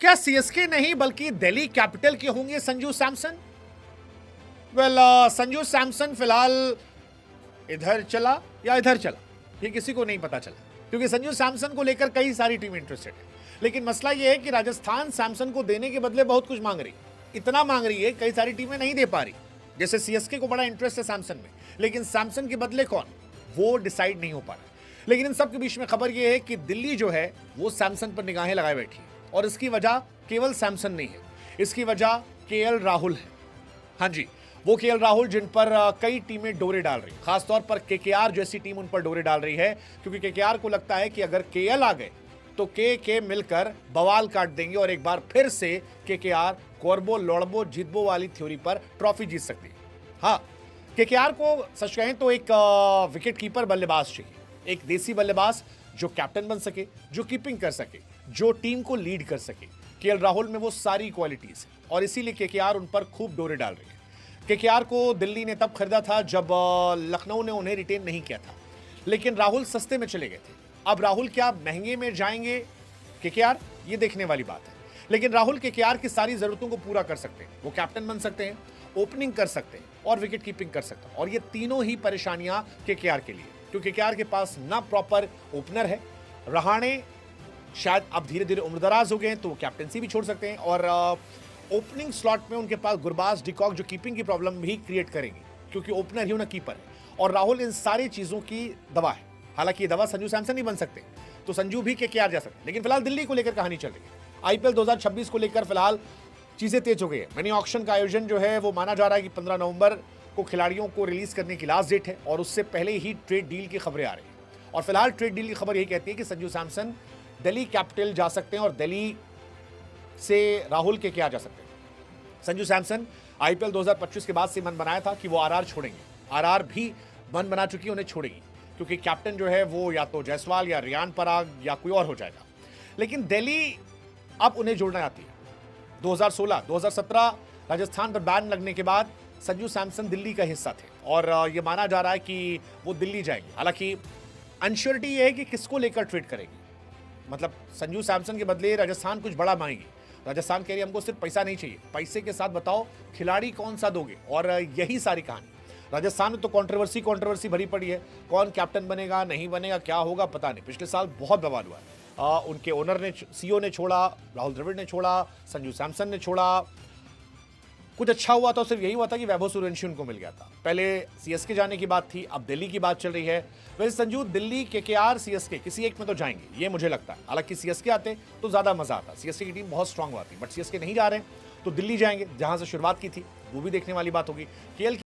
क्या सीएसके नहीं बल्कि दिल्ली कैपिटल के होंगे संजू सैमसन? संजू सैमसन फिलहाल इधर चला या इधर चला, ये किसी को नहीं पता चला, क्योंकि संजू सैमसन को लेकर कई सारी टीमें इंटरेस्टेड है। लेकिन मसला यह है कि राजस्थान सैमसन को देने के बदले बहुत कुछ मांग रही, इतना मांग रही है कई सारी टीमें नहीं दे पा रही। जैसे सीएसके को बड़ा इंटरेस्ट है सैमसन में, लेकिन सैमसन के बदले कौन, वो डिसाइड नहीं हो पा रहा। लेकिन इन सब के बीच में खबर यह है कि दिल्ली जो है वो सैमसन पर निगाहें लगाए बैठी है, और इसकी वजह केवल सैमसन नहीं है, इसकी वजह केएल राहुल है। हाँ जी, वो केएल राहुल जिन पर कई टीमें डोरे डाल रही, खासतौर पर केकेआर जैसी टीम उन पर डोरे डाल रही है, क्योंकि केकेआर को लगता है कि अगर केएल आ गए तो के मिलकर बवाल काट देंगे और एक बार फिर से केकेआर कोरबो लौड़बो जीतबो वाली थ्योरी पर ट्रॉफी जीत सकती है। हाँ, केकेआर को सच कहें तो एक विकेट कीपर बल्लेबाज चाहिए, एक देसी बल्लेबाज जो कैप्टन बन सके, जो कीपिंग कर सके, जो टीम को लीड कर सके। केएल राहुल में वो सारी क्वालिटीज है, और इसीलिए केकेआर उन पर खूब डोरे डाल रही है। केकेआर को दिल्ली ने तब खरीदा था जब लखनऊ ने उन्हें रिटेन नहीं किया था, लेकिन राहुल सस्ते में चले गए थे। अब राहुल क्या महंगे में जाएंगे केकेआर, ये देखने वाली बात है। लेकिन राहुल केकेआर की सारी जरूरतों को पूरा कर सकते हैं, वो कैप्टन बन सकते हैं, ओपनिंग कर सकते हैं और विकेट कीपिंग कर सकते हैं, और ये तीनों ही परेशानियां केकेआर के लिए, क्योंकि केकेआर के पास ना प्रॉपर ओपनर है। रहाणे शायद अब धीरे धीरे उम्रदराज हो गए हैं तो वो कैप्टनसी भी छोड़ सकते हैं, और ओपनिंग स्लॉट में उनके पास गुरबाज डिकॉक जो कीपिंग की प्रॉब्लम भी क्रिएट करेंगे, क्योंकि ओपनर ही उन्हें कीपर है। और राहुल इन सारी चीजों की दवा है। हालांकि ये दवा संजू सैमसन नहीं बन सकते, तो संजू भी केकेआर जा सकते, लेकिन फिलहाल दिल्ली को लेकर कहानी चल रही है। आईपीएल 2026 को लेकर फिलहाल चीजें तेज हो गई है। मिनी ऑक्शन का आयोजन जो है वो माना जा रहा है कि 15 नवंबर को खिलाड़ियों को रिलीज करने की लास्ट डेट है, और उससे पहले ही ट्रेड डील की खबरें आ रही है। और फिलहाल ट्रेड डील की खबर यही कहती है कि संजू सैमसन दिल्ली कैपिटल जा सकते हैं और दिल्ली से राहुल केकेआर जा सकते हैं। संजू सैमसन आईपीएल 2025 के बाद से मन बनाया था कि वो आरआर छोड़ेंगे, आरआर भी मन बना चुकी है उन्हें छोड़ेगी, क्योंकि कैप्टन जो है वो या तो जायसवाल या रियान पराग या कोई और हो जाएगा। लेकिन दिल्ली अब उन्हें जोड़ना चाहती है। 2016, 2017 राजस्थान पर बैन लगने के बाद संजू सैमसन दिल्ली का हिस्सा थे, और ये माना जा रहा है कि वो दिल्ली जाएंगे। हालांकि अनश्योरिटी ये है कि किसको लेकर ट्रेड करेगी, मतलब संजू सैमसन के बदले राजस्थान कुछ बड़ा मांगेगी। राजस्थान कह रही है हमको सिर्फ पैसा नहीं चाहिए, पैसे के साथ बताओ खिलाड़ी कौन सा दोगे, और यही सारी कहानी। राजस्थान में तो कंट्रोवर्सी भरी पड़ी है, कौन कैप्टन बनेगा नहीं बनेगा, क्या होगा पता नहीं। पिछले साल बहुत बवाल हुआ है, उनके ओनर ने, सीईओ ने छोड़ा, राहुल द्रविड़ ने छोड़ा, संजू सैमसन ने छोड़ा। कुछ अच्छा हुआ तो सिर्फ यही हुआ था कि वैभव सूर्यवंशी उनको मिल गया था। पहले सीएसके जाने की बात थी, अब दिल्ली की बात चल रही है। वैसे संजू दिल्ली, केकेआर, सीएसके किसी एक में तो जाएंगे, ये मुझे लगता है। हालांकि सीएसके आते तो ज्यादा मजा आता, सीएसके की टीम बहुत स्ट्रांग हुआ थी, बट सीएसके नहीं जा रहे तो दिल्ली जाएंगे, जहां से शुरुआत की थी, वो भी देखने वाली बात होगी। केएल